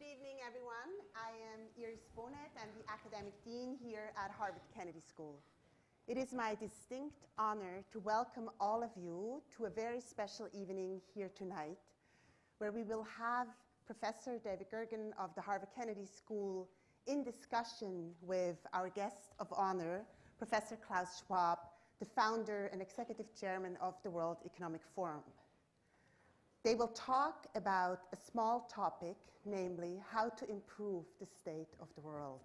evening, everyone. I am Iris Bonet. I'm the academic dean here at Harvard Kennedy School. It is my distinct honor to welcome all of you to a very special evening here tonight, where we will have Professor David Gergen of the Harvard Kennedy School in discussion with our guest of honor, Professor Klaus Schwab, the founder and executive chairman of the World Economic Forum. They will talk about a small topic, namely how to improve the state of the world.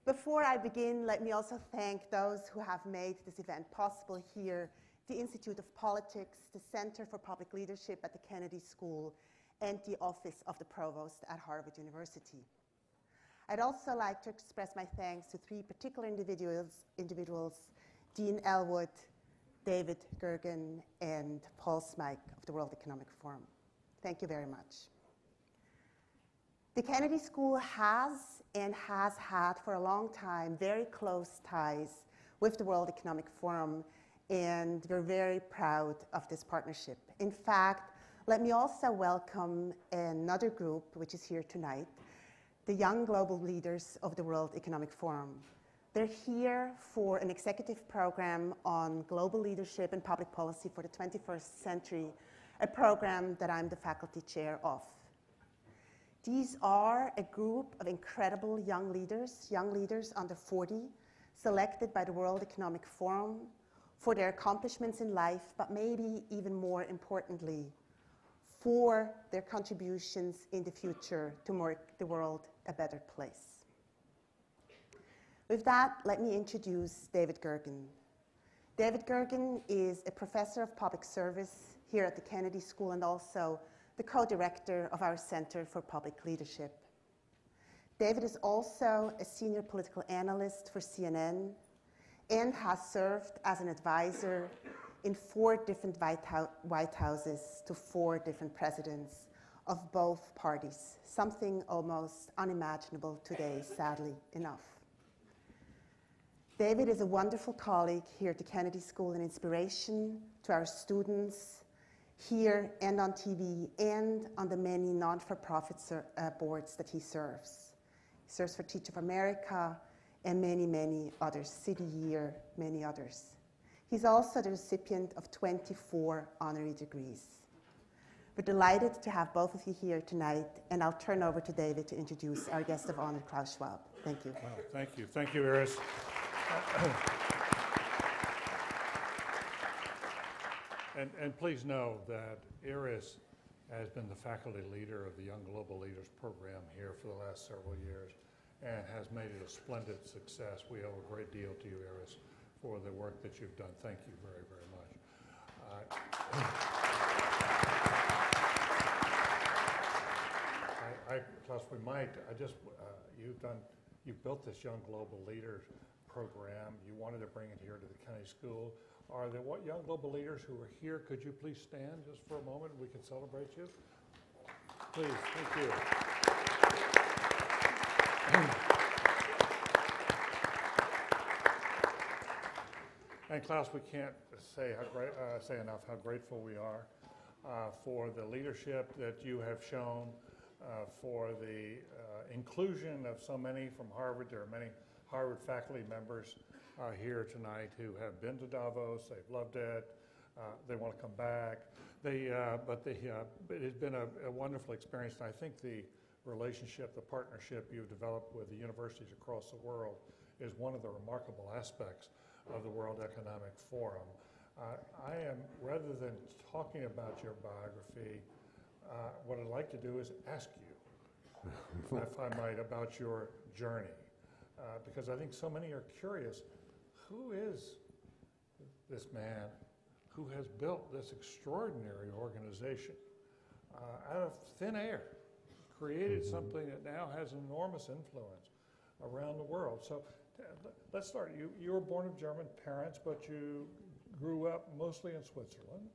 Before I begin, let me also thank those who have made this event possible here, the Institute of Politics, the Center for Public Leadership at the Kennedy School, and the Office of the Provost at Harvard University. I'd also like to express my thanks to three particular individuals, Dean Elwood, David Gergen, and Paul Smyk of the World Economic Forum. Thank you very much. The Kennedy School has and has had for a long time very close ties with the World Economic Forum, and we're very proud of this partnership. In fact, let me also welcome another group which is here tonight, the young global leaders of the World Economic Forum. They're here for an executive program on global leadership and public policy for the 21st century, a program that I'm the faculty chair of. These are a group of incredible young leaders under 40, selected by the World Economic Forum for their accomplishments in life, but maybe even more importantly, for their contributions in the future to make the world a better place. With that, let me introduce David Gergen. David Gergen is a professor of public service here at the Kennedy School and also the co-director of our Center for Public Leadership. David is also a senior political analyst for CNN and has served as an advisor in 4 different White Houses to 4 different presidents of both parties, something almost unimaginable today, sadly enough. David is a wonderful colleague here at the Kennedy School and inspiration to our students here and on TV and on the many non-for-profit boards that he serves. He serves for Teach of America and many, many others, City Year, many others. He's also the recipient of 24 honorary degrees. We're delighted to have both of you here tonight, and I'll turn over to David to introduce our guest of honor, Klaus Schwab. Thank you. Well, thank you. Thank you, Iris. And please know that Iris has been the faculty leader of the Young Global Leaders program here for the last several years and has made it a splendid success. We owe a great deal to you, Iris, for the work that you've done. Thank you very, very much. Klaus, you've built this Young Global Leaders program. You wanted to bring it here to the Kennedy School. Are there young global leaders who are here? Could you please stand just for a moment? We can celebrate you. Please, thank you. And Klaus, we can't say enough how grateful we are for the leadership that you have shown, for the inclusion of so many from Harvard. There are many Harvard faculty members here tonight who have been to Davos. They've loved it. They want to come back. But it has been a wonderful experience. And I think the relationship, the partnership you've developed with the universities across the world is one of the remarkable aspects of the World Economic Forum. I am, rather than talking about your biography, what I'd like to do is ask you, if I might, about your journey. Because I think so many are curious, who is this man who has built this extraordinary organization out of thin air, created something that now has enormous influence around the world? So let's start. You were born of German parents, but you grew up mostly in Switzerland.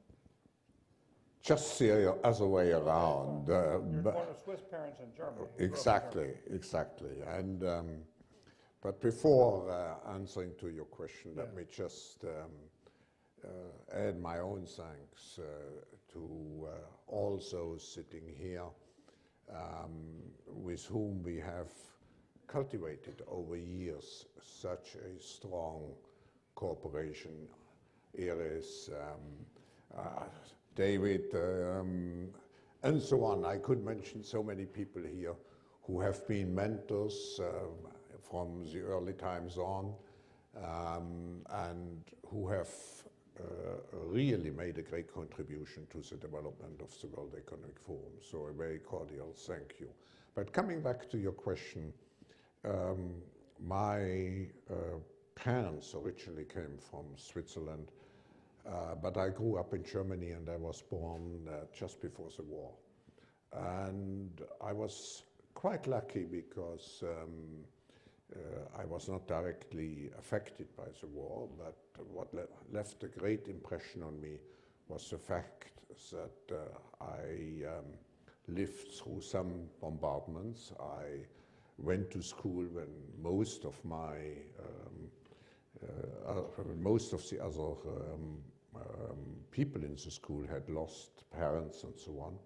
Just the other way around. You're born of Swiss parents in Germany. Exactly. And but before answering to your question, let me just add my own thanks to all those sitting here with whom we have cultivated over years such a strong cooperation. Iris, David, and so on. I could mention so many people here who have been mentors from the early times on, and who have really made a great contribution to the development of the World Economic Forum. So a very cordial thank you. But coming back to your question, my parents originally came from Switzerland, but I grew up in Germany and I was born just before the war. And I was quite lucky because I was not directly affected by the war, but what left a great impression on me was the fact that I lived through some bombardments. I went to school when most of the other people in the school had lost parents and so on.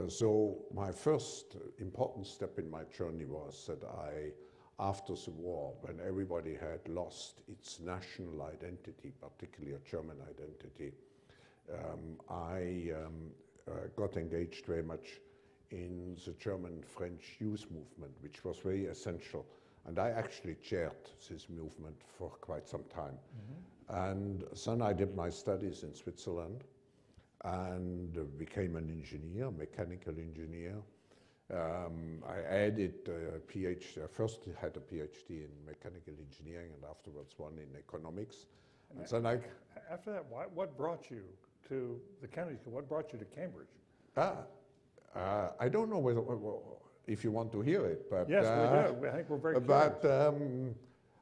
So my first important step in my journey was that after the war, when everybody had lost its national identity, particularly a German identity, I got engaged very much in the German-French youth movement, which was very essential. And I actually chaired this movement for quite some time. Mm-hmm. And then I did my studies in Switzerland and became an engineer, mechanical engineer. I added a PhD. I first had a PhD in mechanical engineering and afterwards one in economics. And then after that, what brought you to the Kennedy School? What brought you to Cambridge? I don't know if you want to hear it, but yes, we do. I think we're very curious. But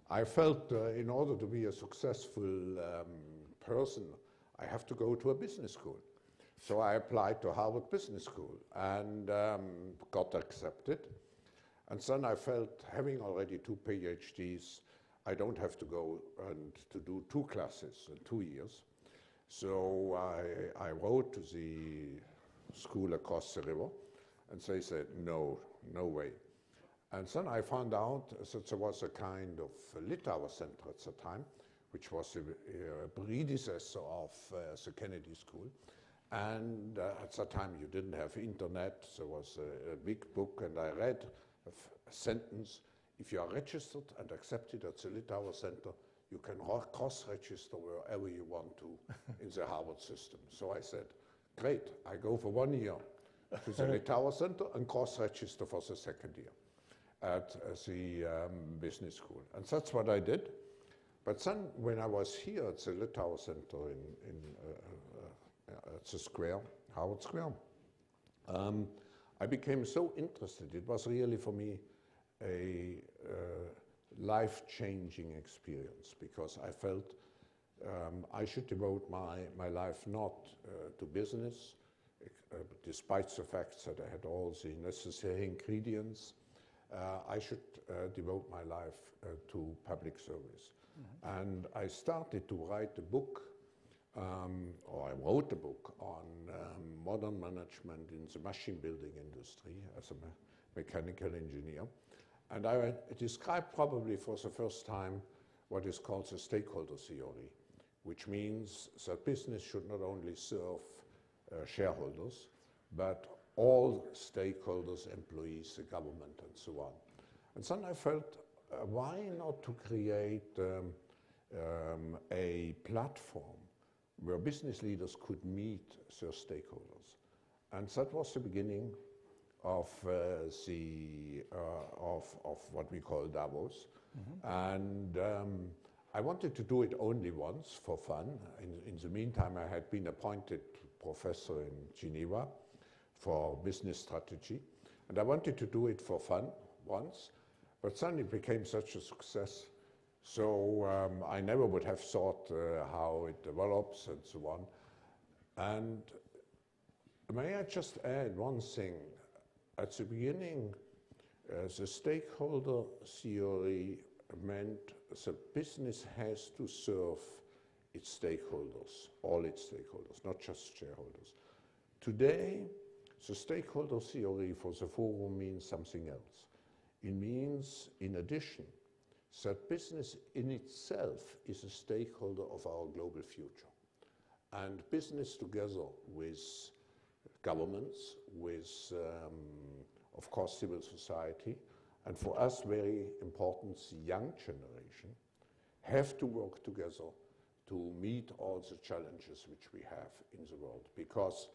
I felt in order to be a successful person, I have to go to a business school. So I applied to Harvard Business School and got accepted. And then I felt, having already 2 PhDs, I don't have to go and to do 2 classes in 2 years. So I wrote to the school across the river, and they said, no way. And then I found out that there was a kind of Litauer Center at the time, which was a predecessor of the Kennedy School. And at that time you didn't have internet, there was a big book, and I read a sentence: if you are registered and accepted at the Litauer Center, you can cross-register wherever you want to in the Harvard system. So I said, great, I go for 1 year to the Litauer Center and cross-register for the second year at the business school. And that's what I did. But then when I was here at the Litauer Center at the square, Harvard Square, I became so interested. It was really for me a life-changing experience, because I felt I should devote my life not to business, despite the fact that I had all the necessary ingredients. I should devote my life to public service. Mm-hmm. And I started to write a book, or I wrote a book on modern management in the machine building industry as a mechanical engineer. And I described probably for the first time what is called the stakeholder theory, which means that business should not only serve shareholders, but all stakeholders, employees, the government, and so on. And then I felt, why not to create a platform where business leaders could meet their stakeholders? And that was the beginning of what we call Davos. Mm-hmm. And I wanted to do it only once for fun. In the meantime, I had been appointed professor in Geneva for business strategy. And I wanted to do it for fun once, but then it became such a success. So I never would have thought how it develops and so on. And may I just add one thing? At the beginning, the stakeholder theory meant the business has to serve its stakeholders, all its stakeholders, not just shareholders. Today, the stakeholder theory for the forum means something else. It means, in addition, that business in itself is a stakeholder of our global future. And business together with governments, with, of course, civil society, and for us, very important, the young generation, have to work together to meet all the challenges which we have in the world. Because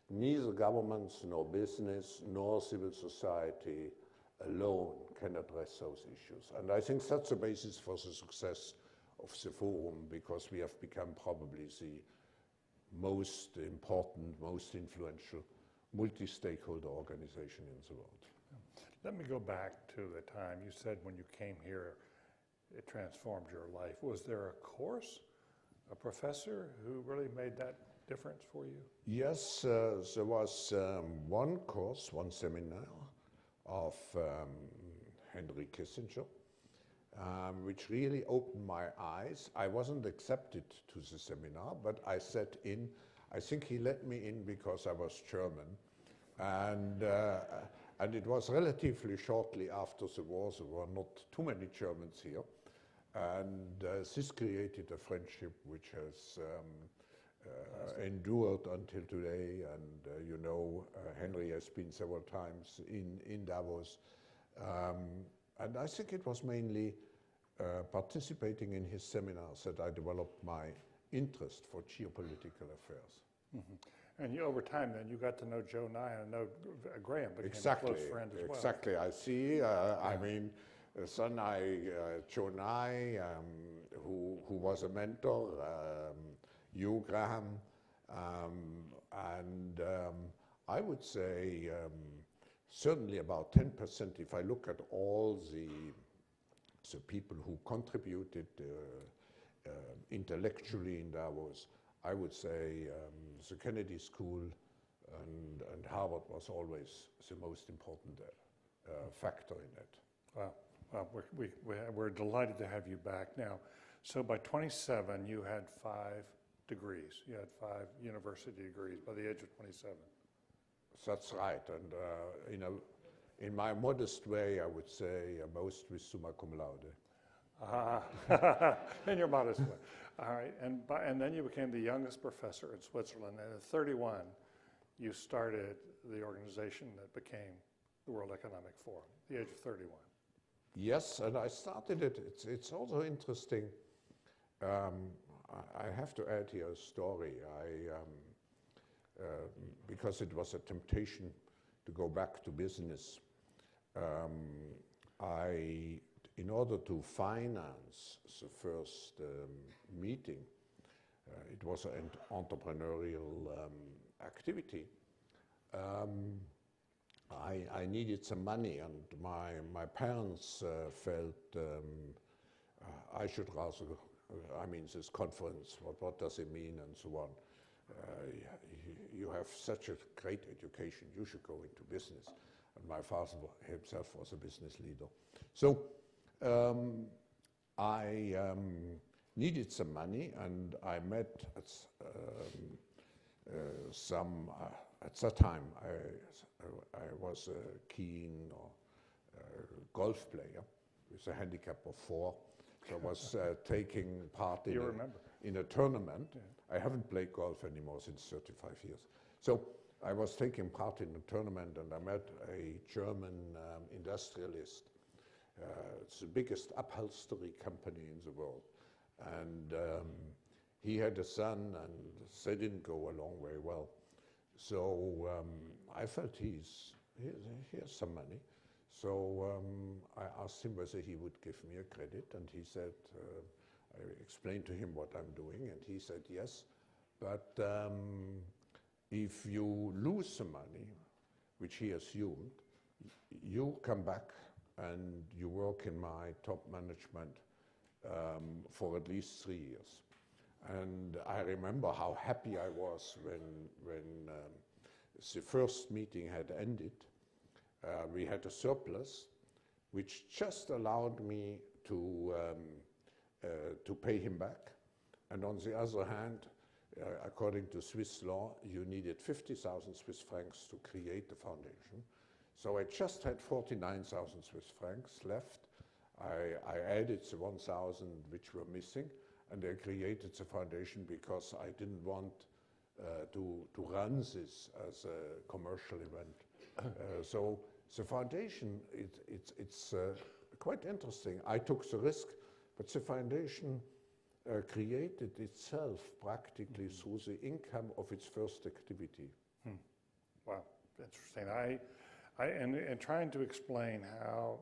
neither governments, nor business, nor civil society alone can address those issues. And I think that's the basis for the success of the forum, because we have become probably the most important, most influential multi-stakeholder organization in the world. Let me go back to the time you said when you came here, it transformed your life. Was there a course, a professor who really made that difference for you? Yes, there was one course, one seminar of Henry Kissinger, which really opened my eyes. I wasn't accepted to the seminar, but I sat in. I think he let me in because I was German. And it was relatively shortly after the war. There were not too many Germans here. And this created a friendship which has endured until today. And you know, Henry has been several times in Davos. And I think it was mainly participating in his seminars that I developed my interest for geopolitical affairs. Mm-hmm. And you, over time, then, you got to know Joe Nye and know Graham became Exactly, a close friend as well. Exactly. I see. I mean, Joe Nye, who was a mentor, Hugh Graham, and I would say certainly about 10%. If I look at all the people who contributed intellectually in Davos, I would say the Kennedy School and Harvard was always the most important factor in it. Wow. Well, we're delighted to have you back now. So by 27, you had 5 degrees. You had 5 university degrees by the age of 27. That's right. And you know, in my modest way, I would say most with summa cum laude. In your modest way. All right. And then you became the youngest professor in Switzerland. And at 31, you started the organization that became the World Economic Forum, at the age of 31. Yes, and I started it. It's also interesting. I have to add here a story. Because it was a temptation to go back to business, in order to finance the first meeting, it was an entrepreneurial activity. I needed some money, and my parents felt I should rather, this conference, what does it mean, and so on. You have such a great education, you should go into business. And my father himself was a business leader. So I needed some money, and I met at that time, I was a keen golf player with a handicap of 4. So I was taking part in a tournament. Yeah. I haven't played golf anymore since 35 years. So I was taking part in a tournament, and I met a German industrialist. It's the biggest upholstery company in the world. And he had a son, and they didn't go along very well. So I felt he has some money. So I asked him whether he would give me a credit, and he said, I explained to him what I'm doing, and he said yes, but if you lose the money, which he assumed, you come back and you work in my top management for at least 3 years. And I remember how happy I was when the first meeting had ended. We had a surplus, which just allowed me to pay him back, And on the other hand, according to Swiss law, you needed 50,000 Swiss francs to create the foundation. So I just had 49,000 Swiss francs left. I added the 1,000 which were missing, and I created the foundation because I didn't want to run this as a commercial event. So the foundation, it's quite interesting. I took the risk, but the foundation created itself practically through the income of its first activity. Wow, interesting. And trying to explain how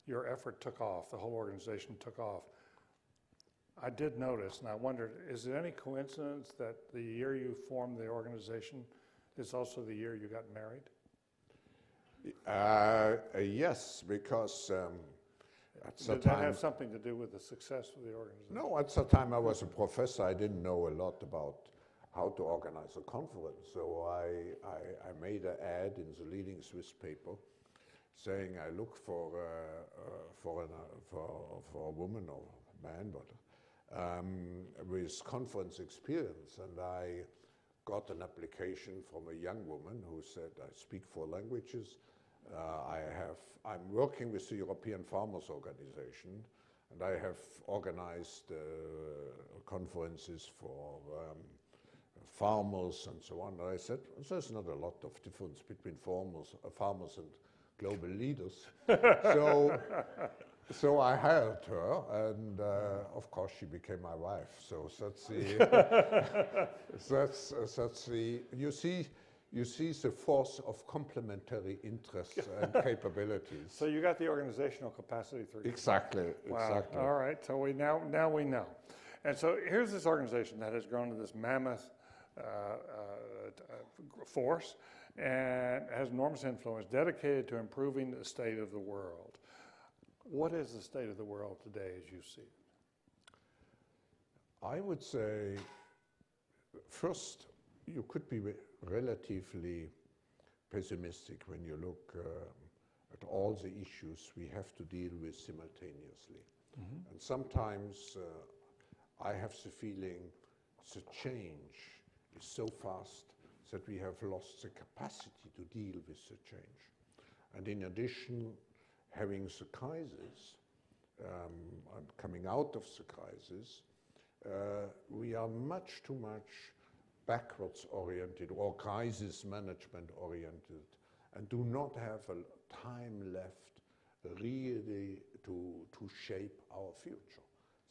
your effort took off, the whole organization took off, I did notice, and I wondered, is it any coincidence that the year you formed the organization is also the year you got married? Yes, because at the Did time... that have something to do with the success of the organization? No, at the time I was a professor. I didn't know a lot about how to organize a conference. So I made an ad in the leading Swiss paper saying I look for a woman or man, but with conference experience. And I got an application from a young woman who said, I speak 4 languages. I'm working with the European Farmers Organization, and I have organized conferences for farmers and so on. And I said, there's not a lot of difference between farmers and global leaders. So I hired her, and of course she became my wife. So that's the, that's the, you see the force of complementary interests and capabilities. So you got the organizational capacity through. Exactly, Wow. exactly. All right, so now we know. And so here's this organization that has grown to this mammoth force and has enormous influence, dedicated to improving the state of the world. What is the state of the world today as you see it? I would say, first, you could be relatively pessimistic when you look at all the issues we have to deal with simultaneously. Mm-hmm. And sometimes I have the feeling the change is so fast that we have lost the capacity to deal with the change. And in addition, having the crisis and coming out of the crisis, we are much too much backwards oriented or crisis management oriented and do not have a time left really to shape our future.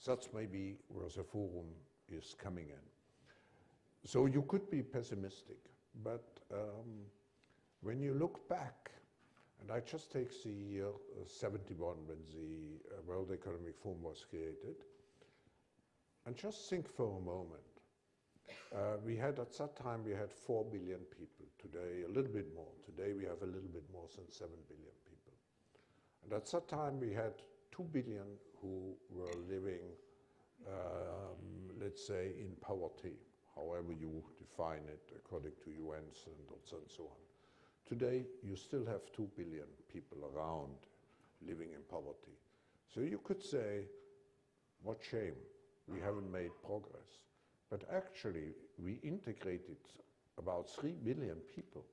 That's maybe where the forum is coming in. So you could be pessimistic, but when you look back, and I just take the year 71 when the World Economic Forum was created, and just think for a moment. We had at that time, we had 4 billion people. Today, a little bit more. Today, we have a little bit more than 7 billion people. And at that time, we had 2 billion who were living, let's say, in poverty, however you define it, according to UN standards and so on. Today, you still have 2 billion people around living in poverty. So you could say, what shame, we haven't made progress. But actually, we integrated about 3 billion people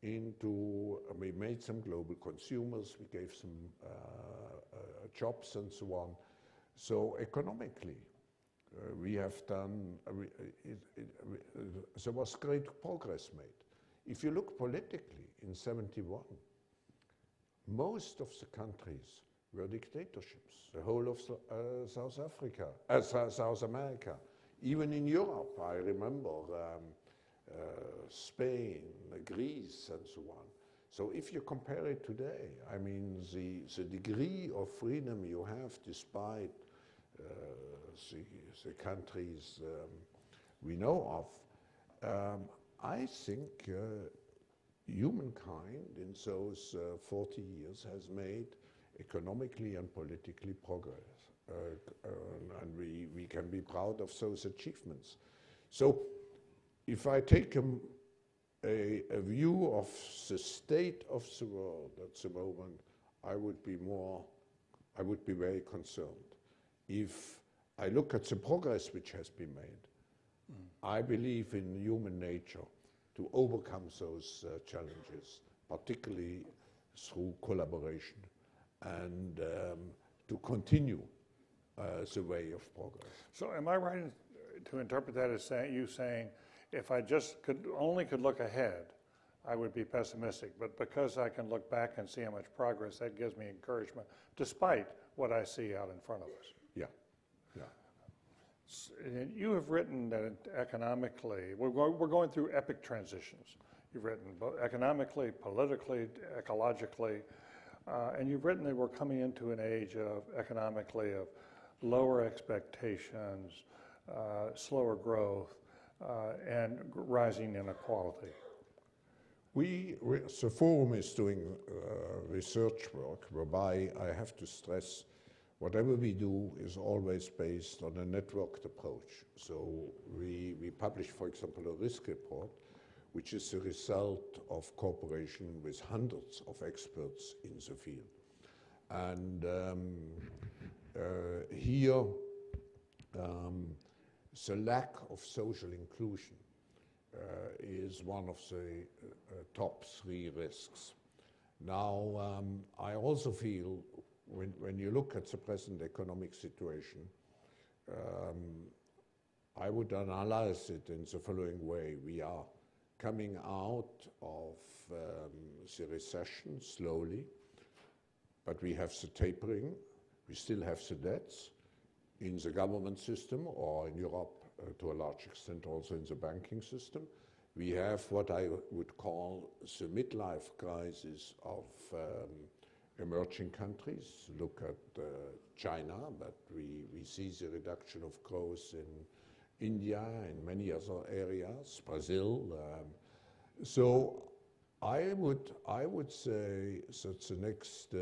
into, we made some global consumers, we gave some jobs and so on. So economically, we have done, there was great progress made. If you look politically, in 71, most of the countries were dictatorships, the whole of South America. Even in Europe, I remember Spain, Greece, and so on. So if you compare it today, I mean, the degree of freedom you have despite the countries we know of, I think humankind in those 40 years has made economically and politically progress. And we can be proud of those achievements. So if I take a view of the state of the world at the moment, I would be very concerned. If I look at the progress which has been made. I believe in human nature to overcome those challenges, particularly through collaboration, and to continue the way of progress. So am I right to interpret that as saying, if I just could look ahead, I would be pessimistic, but because I can look back and see how much progress, that gives me encouragement, despite what I see out in front of us? Yeah, yeah. You have written that economically, we're going through epic transitions. You've written both economically, politically, ecologically, and you've written that we're coming into an age of economically of lower expectations, slower growth, and rising inequality. The forum is doing research work whereby I have to stress whatever we do is always based on a networked approach. So we publish, for example, a risk report, which is the result of cooperation with hundreds of experts in the field. And here, the lack of social inclusion is one of the top 3 risks. Now, I also feel when you look at the present economic situation, I would analyze it in the following way. We are coming out of the recession slowly, but we have the tapering. We still have the debts in the government system, or in Europe to a large extent also in the banking system. We have what I would call the midlife crisis of emerging countries. Look at China, but we see the reduction of growth in India and many other areas, Brazil. So I would say that the next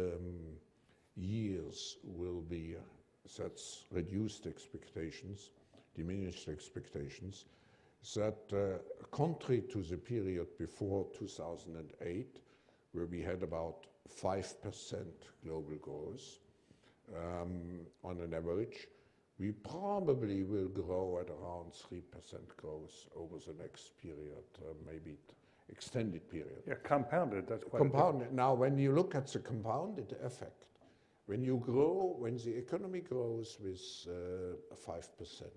years will be such reduced expectations, diminished expectations, that contrary to the period before 2008, where we had about 5% global growth on an average, we probably will grow at around 3% growth over the next period, maybe extended period. Yeah, compounded, that's quite compounded. Now, when you look at the compounded effect, when the economy grows with 5%,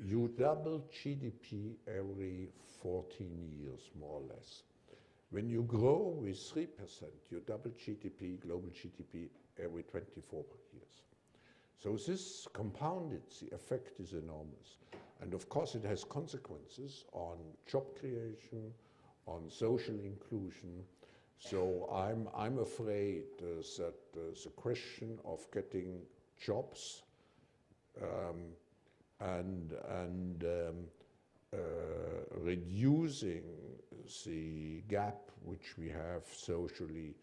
you double GDP every 14 years, more or less. When you grow with 3%, you double GDP, global GDP, every 24 years. So this compounded, the effect is enormous. And of course it has consequences on job creation, on social inclusion. So I'm afraid that the question of getting jobs and reducing the gap which we have socially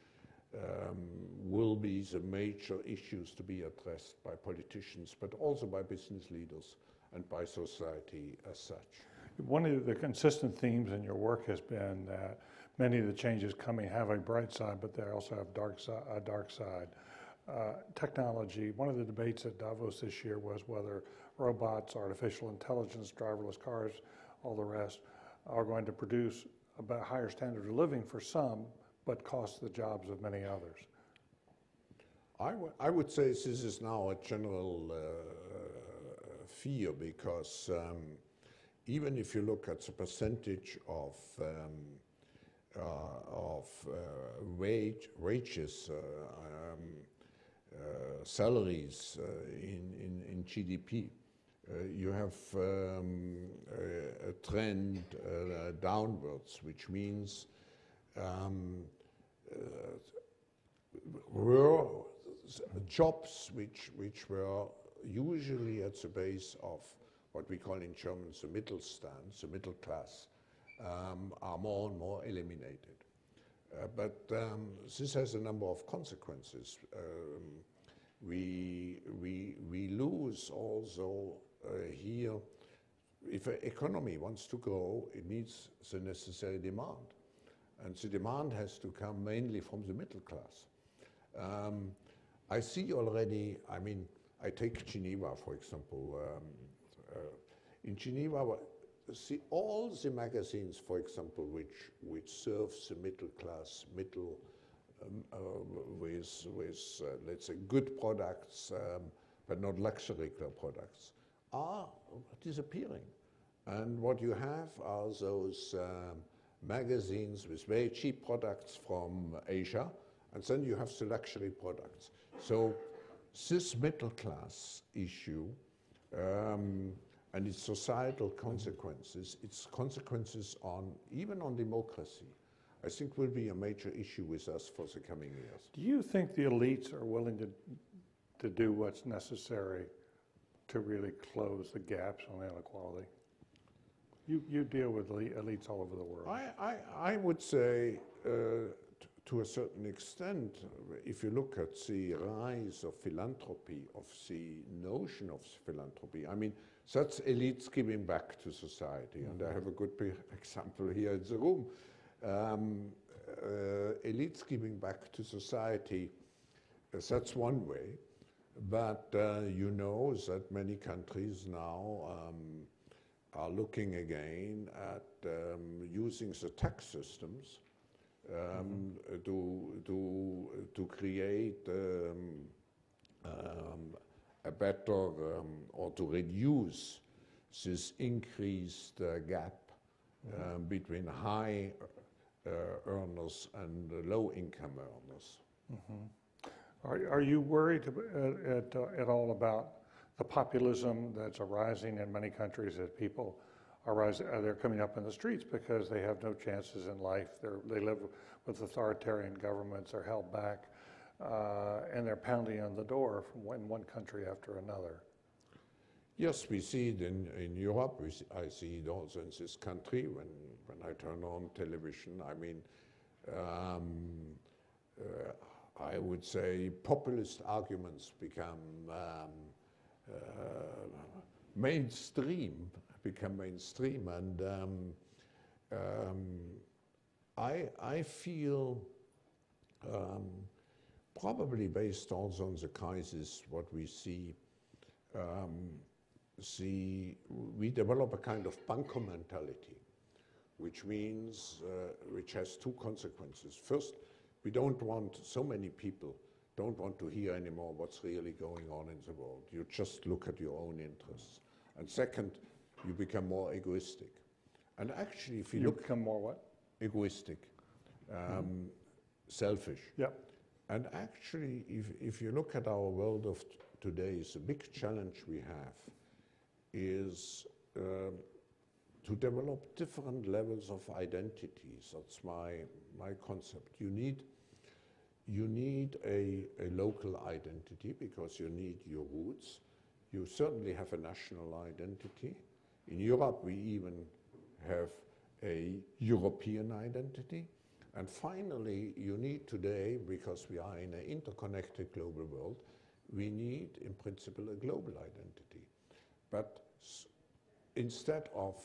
will be the major issues to be addressed by politicians, but also by business leaders and by society as such. One of the consistent themes in your work has been that many of the changes coming have a bright side, but they also have a dark side. Technology, one of the debates at Davos this year was whether robots, artificial intelligence, driverless cars, all the rest, are going to produce a higher standard of living for some, but cost the jobs of many others. I would say this is now a general fear, because even if you look at the percentage of wages, salaries in GDP, you have a trend downwards, which means were jobs which were usually at the base of what we call in German the Mittelstand, the middle class, are more and more eliminated. But this has a number of consequences. We lose also here, if an economy wants to grow, it needs the necessary demand. And the demand has to come mainly from the middle class. I see already, I take Geneva, for example. In Geneva, see all the magazines, for example, which serves the middle class, with let's say good products, but not luxury products, are disappearing. And what you have are those magazines with very cheap products from Asia, and then you have the luxury products. So this middle class issue and its societal consequences, its consequences on even on democracy, I think will be a major issue with us for the coming years. Do you think the elites are willing to do what's necessary to really close the gaps on inequality? You deal with elites all over the world. I would say, to a certain extent, if you look at the rise of philanthropy, of the notion of philanthropy, I mean, that's elites giving back to society. And I have a good example here in the room. Elites giving back to society, that's one way. But you know that many countries now are looking again at using the tax systems to create a better or to reduce this increased gap between high earners and low-income earners. Are you worried at all about the populism that's arising in many countries as people they're coming up in the streets because they have no chances in life. They live with authoritarian governments, are held back, and they're pounding on the door from one country after another. Yes, we see it in Europe. I see it also in this country when I turn on television. I mean, I would say populist arguments become mainstream, and I feel probably based also on the crisis, what we see, we develop a kind of bunker mentality, which means, which has two consequences. First, we don't want, so many people don't want to hear anymore what's really going on in the world. You just look at your own interests. And second, you become more egoistic. And actually, if you become more what? Egoistic, selfish. Yep. And actually, if you look at our world of today, the big challenge we have is to develop different levels of identities. That's my concept. You need a local identity because you need your roots. You certainly have a national identity. In Europe, we even have a European identity. And finally, you need today, because we are in an interconnected global world, we need, in principle, a global identity. But instead of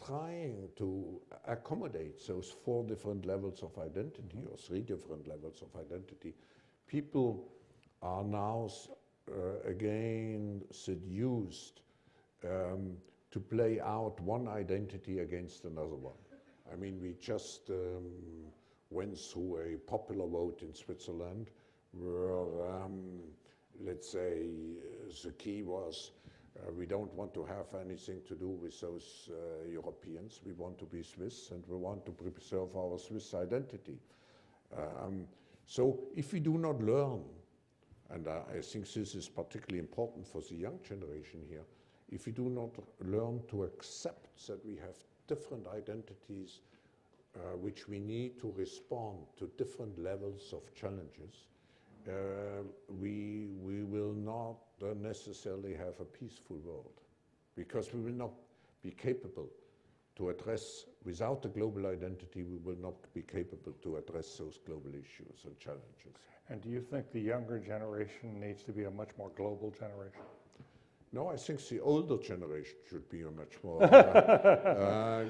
trying to accommodate those 4 different levels of identity or 3 different levels of identity, people are now again seduced to play out one identity against another one. I mean, we just went through a popular vote in Switzerland where, let's say, the key was we don't want to have anything to do with those Europeans. We want to be Swiss and we want to preserve our Swiss identity. So if we do not learn, and I think this is particularly important for the young generation here, if we do not learn to accept that we have different identities which we need to respond to different levels of challenges, we will not necessarily have a peaceful world, because we will not be capable to address, without a global identity, we will not be capable to address those global issues and challenges. And do you think the younger generation needs to be a much more global generation? No, I think the older generation should be a much more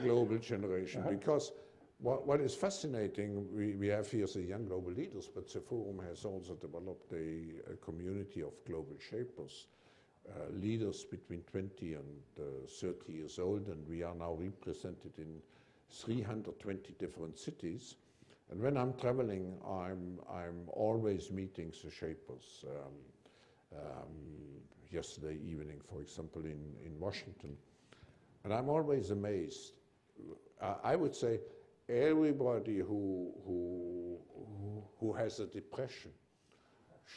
global generation, because what is fascinating, we have here the young global leaders, but the forum has also developed a community of global shapers. leaders between 20 and 30 years old, and we are now represented in 320 different cities. And when I'm traveling, I'm always meeting the shapers. Yesterday evening, for example, in Washington. And I'm always amazed. I would say everybody who has a depression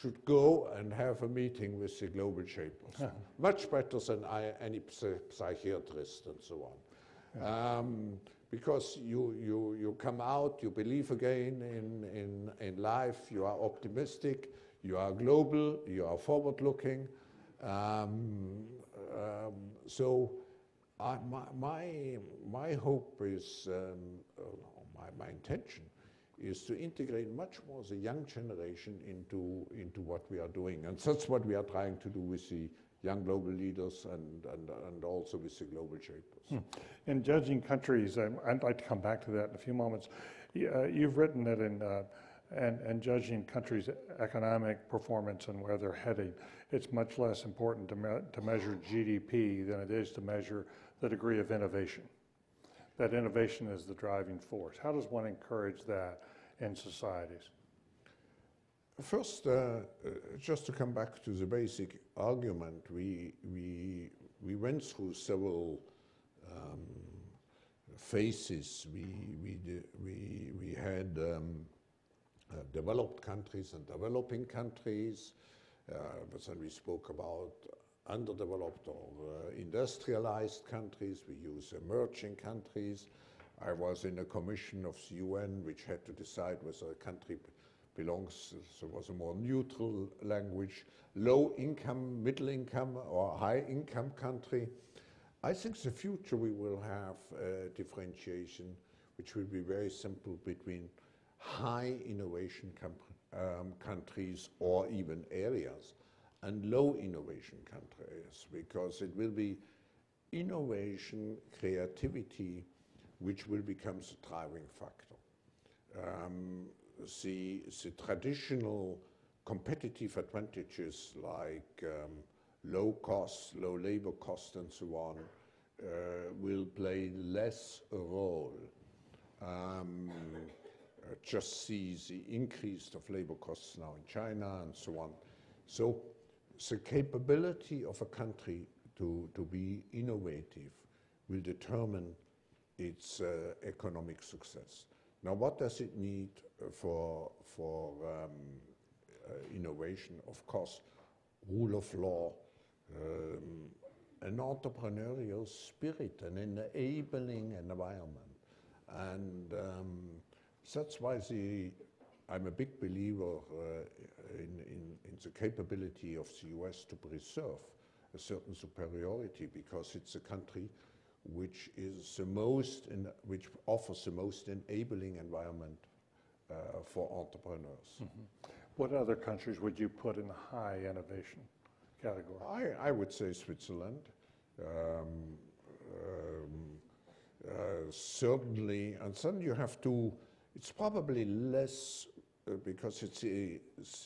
should go and have a meeting with the global shapers. Yeah. Much better than any psychiatrist and so on. Yeah. Because you come out, you believe again in life, you are optimistic, you are global, you are forward-looking. So my hope is, my intention is to integrate much more the young generation into what we are doing. And that's what we are trying to do with the young global leaders and also with the global shapers. In judging countries, I'd like to come back to that in a few moments. You've written that in judging countries' economic performance and where they're heading, it's much less important to measure GDP than it is to measure the degree of innovation. That innovation is the driving force. How does one encourage that in societies? First, just to come back to the basic argument, we went through several phases. We had developed countries and developing countries, but then we spoke about underdeveloped or industrialized countries. We use emerging countries. I was in a commission of the UN which had to decide whether a country belongs, so it was a more neutral language, low income, middle income, or high income country. I think the future we will have a differentiation which will be very simple between high innovation countries or even areas and low innovation countries, because it will be innovation, creativity, which will become the driving factor. The traditional competitive advantages like low cost, low labor cost and so on will play less a role. Just see the increase of labor costs now in China and so on. So the capability of a country to be innovative will determine its economic success. Now, what does it need for innovation? Of course, rule of law, an entrepreneurial spirit, an enabling environment. And that's why I'm a big believer in the capability of the US to preserve a certain superiority, because it's a country which is which offers the most enabling environment for entrepreneurs. Mm-hmm. What other countries would you put in the high innovation category? I would say Switzerland. Certainly, and then you have to, it's probably less because it's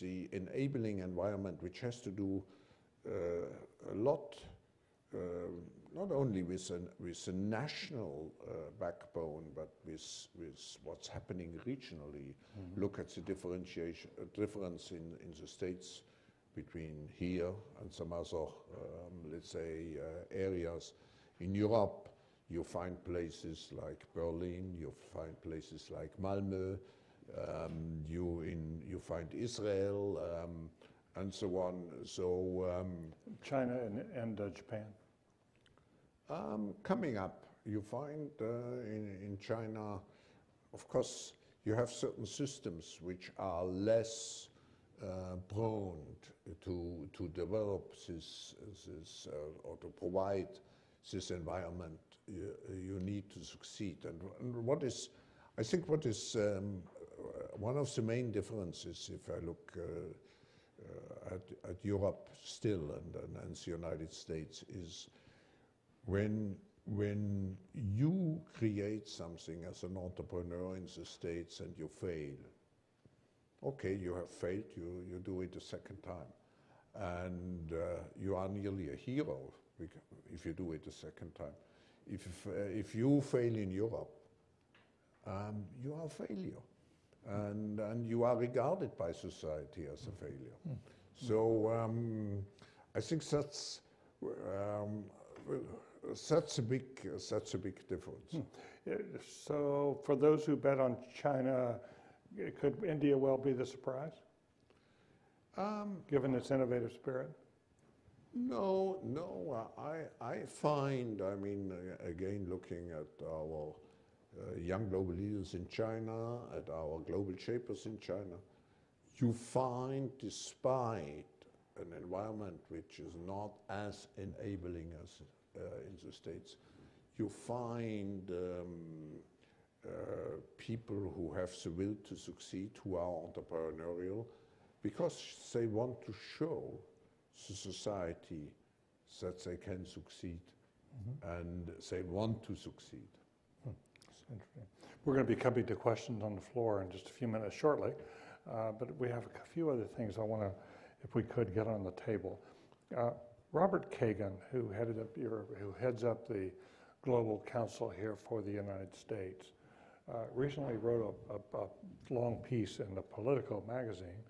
the enabling environment which has to do a lot, not only with a national backbone, but with what's happening regionally. Mm-hmm. Look at the difference in the states between here and some other, let's say, areas. In Europe, you find places like Berlin, you find places like Malmö, you find Israel, and so on. So China and Japan. Coming up, you find in China, of course, you have certain systems which are less prone to develop this or to provide this environment you need to succeed. And what is, I think what is one of the main differences, if I look at Europe still and the United States, is when you create something as an entrepreneur in the States and you fail, okay, you have failed, you do it a second time. and you are nearly a hero if you do it a second time. If you fail in Europe, you are a failure, and you are regarded by society as a failure. So I think that's a big difference. So for those who bet on China, could India well be the surprise, given its innovative spirit? No, I find, I mean, again, looking at our young global leaders in China, at our global shapers in China, you find, despite an environment which is not as enabling as in the States, you find people who have the will to succeed, who are entrepreneurial, because they want to show the society that they can succeed, and they want to succeed. That's interesting. We're going to be coming to questions on the floor in just a few minutes shortly, but we have a few other things I want to, if we could, get on the table. Robert Kagan, who heads up the Global Council here for the United States, recently wrote a long piece in the Politico magazine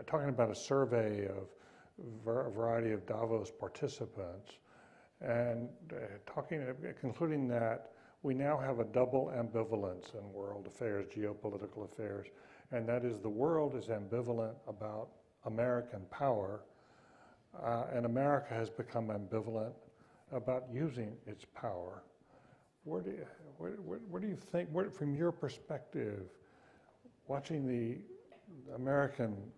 talking about a survey of a variety of Davos participants, and concluding that we now have a double ambivalence in world affairs, geopolitical affairs, and that is the world is ambivalent about American power, and America has become ambivalent about using its power. Where do you think, from your perspective, watching the American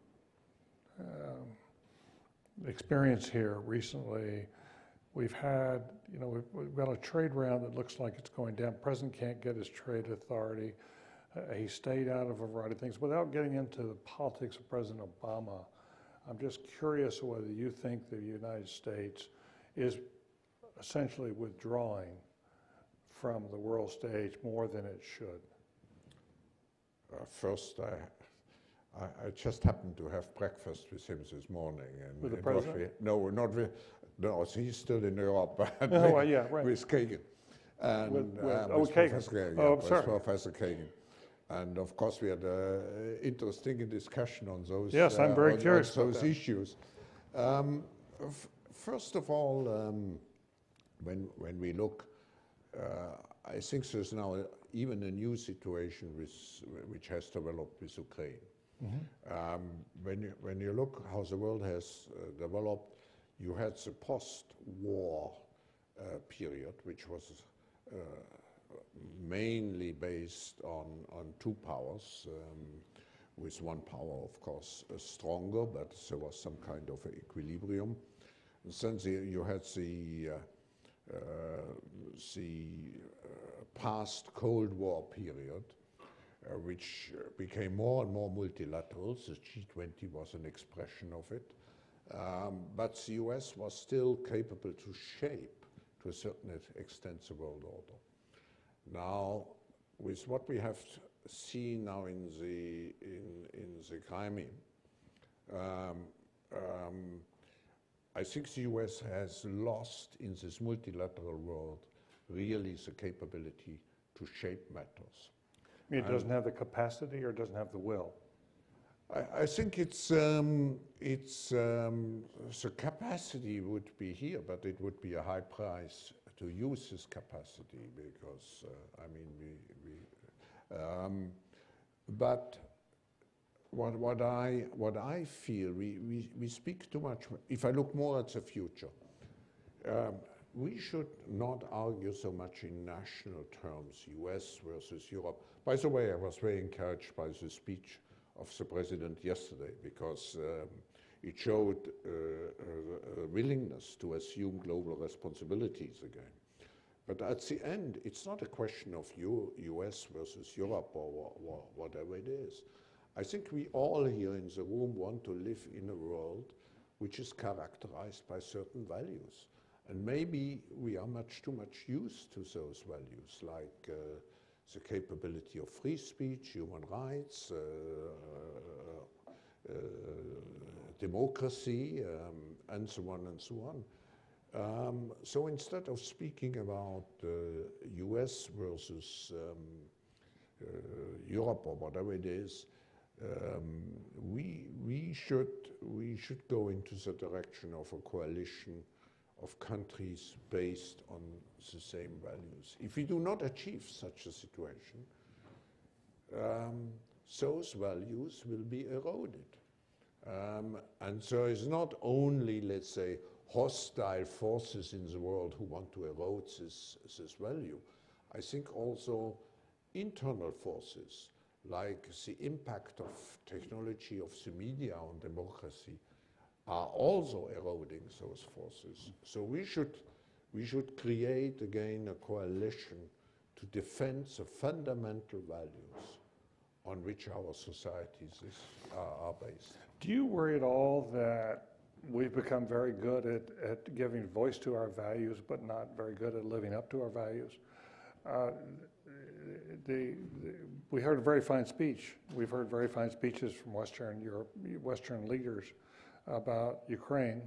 experience here recently, we've had, we've got a trade round that looks like it's going down. The president can't get his trade authority. He stayed out of a variety of things. Without getting into the politics of President Obama, I'm just curious whether you think the United States is essentially withdrawing from the world stage more than it should. First, I just happened to have breakfast with him this morning. And with the president? No, not with, no, he's still in Europe. Oh, yeah, right. With Kagan. And, with Kagan. Professor Kagan. Yeah, Oh, with sorry. Professor Kagan. And of course, we had an interesting discussion on those. Yes, I'm very curious on about those that. issues. First of all, when we look, I think there's now even a new situation which has developed with Ukraine. When you look how the world has developed, you had the post-war period, which was mainly based on two powers, with one power, of course, stronger, but there was some kind of equilibrium. And then you had the past Cold War period, which became more and more multilateral. The G20 was an expression of it. But the US was still capable to shape, to a certain extent, the world order. Now, with what we have seen now in the Crimea, I think the US has lost in this multilateral world really the capability to shape matters. I mean, it doesn't have the capacity or doesn't have the will? I think it's the capacity would be here, but it would be a high price to use this capacity because, I mean, but what I feel, we speak too much. If I look more at the future, we should not argue so much in national terms, US versus Europe. By the way, I was very encouraged by the speech of the president yesterday because it showed a willingness to assume global responsibilities again. But at the end, it's not a question of US versus Europe or whatever it is. I think we all here in the room want to live in a world which is characterized by certain values. And maybe we are too much used to those values, like the capability of free speech, human rights, democracy, and so on and so on. So instead of speaking about US versus Europe or whatever it is, we should go into the direction of a coalition of countries based on the same values. If we do not achieve such a situation, those values will be eroded. And so it's not only, let's say, hostile forces in the world who want to erode this value. I think also internal forces, like the impact of technology, of the media on democracy, are also eroding those forces. So we should create again a coalition to defend the fundamental values on which our societies are based. Do you worry at all that we've become very good at giving voice to our values, but not very good at living up to our values? We heard a very fine speech. We've heard very fine speeches from Western Europe, Western leaders about Ukraine,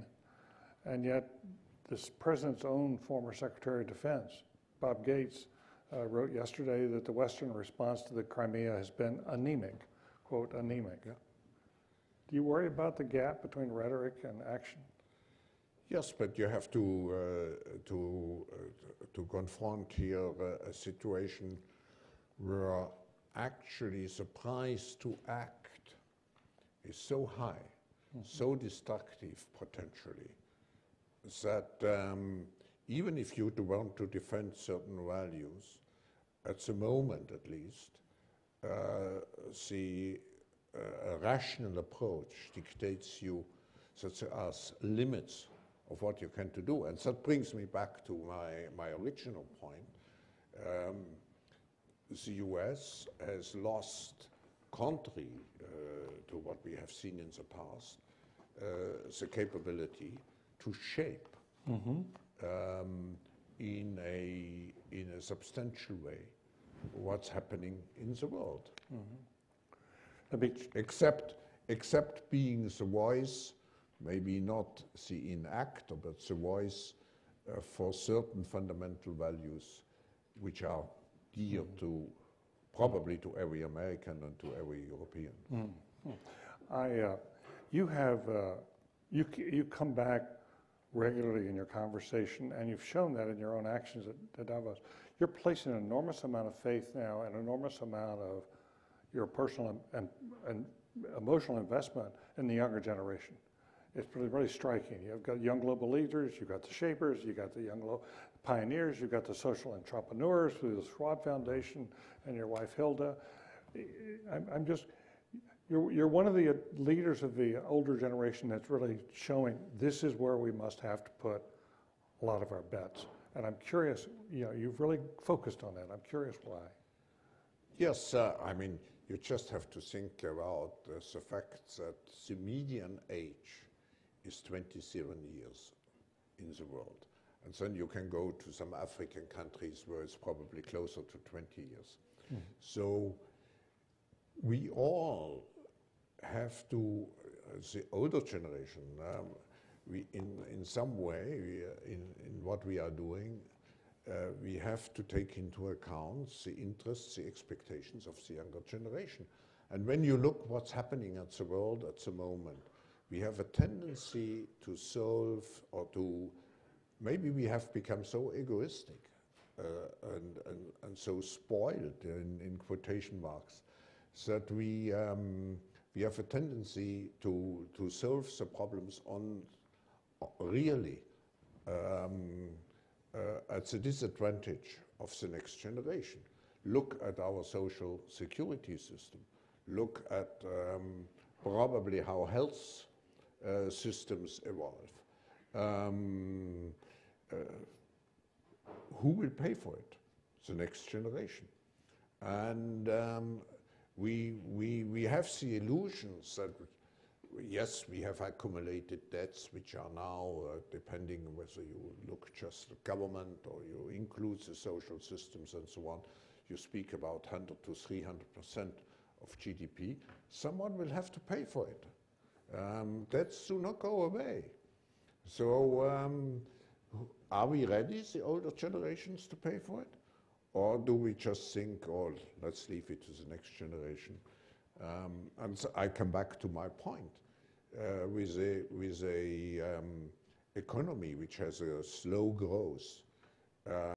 and yet this president's own former Secretary of Defense, Bob Gates, wrote yesterday that the Western response to the Crimea has been anemic, quote, anemic. Yeah. Do you worry about the gap between rhetoric and action? Yes, but you have to confront here a situation where actually the price to act is so high, so destructive potentially, that even if you want to defend certain values, at the moment at least, the rational approach dictates you that there are limits of what you can do. And that brings me back to my original point. The US has lost, contrary to what we have seen in the past, the capability to shape in a substantial way what's happening in the world. Except being the voice, maybe not the enactor, but the voice for certain fundamental values which are dear to probably to every American and to every European. You come back regularly in your conversation, and you've shown that in your own actions at Davos. You're placing an enormous amount of faith now, an enormous amount of your personal and emotional investment in the younger generation. It's really striking. You've got young global leaders, you've got the shapers, you've got the young pioneers, you've got the social entrepreneurs through the Schwab Foundation and your wife Hilda. You're one of the leaders of the older generation that's really showing this is where we must have to put a lot of our bets. And I'm curious, you've really focused on that. I'm curious why. Yes, I mean, you just have to think about the fact that the median age is 27 years in the world. And then you can go to some African countries where it's probably closer to 20 years. So we all have to, the older generation, in some way, in what we are doing, we have to take into account the interests, the expectations of the younger generation. And when you look what's happening at the world at the moment, we have a tendency to solve or to, maybe we have become so egoistic and so spoiled in quotation marks that we have a tendency to solve the problems on really at the disadvantage of the next generation. Look at our social security system. Look at probably how health systems evolve. Who will pay for it? The next generation. And we have the illusions that, yes, we have accumulated debts which are now, depending on whether you look just at government or you include the social systems and so on, you speak about 100 to 300% of GDP. Someone will have to pay for it. That do not go away. So are we ready, the older generations, to pay for it? Or do we just think, oh, let's leave it to the next generation? And so I come back to my point. With a economy which has a slow growth,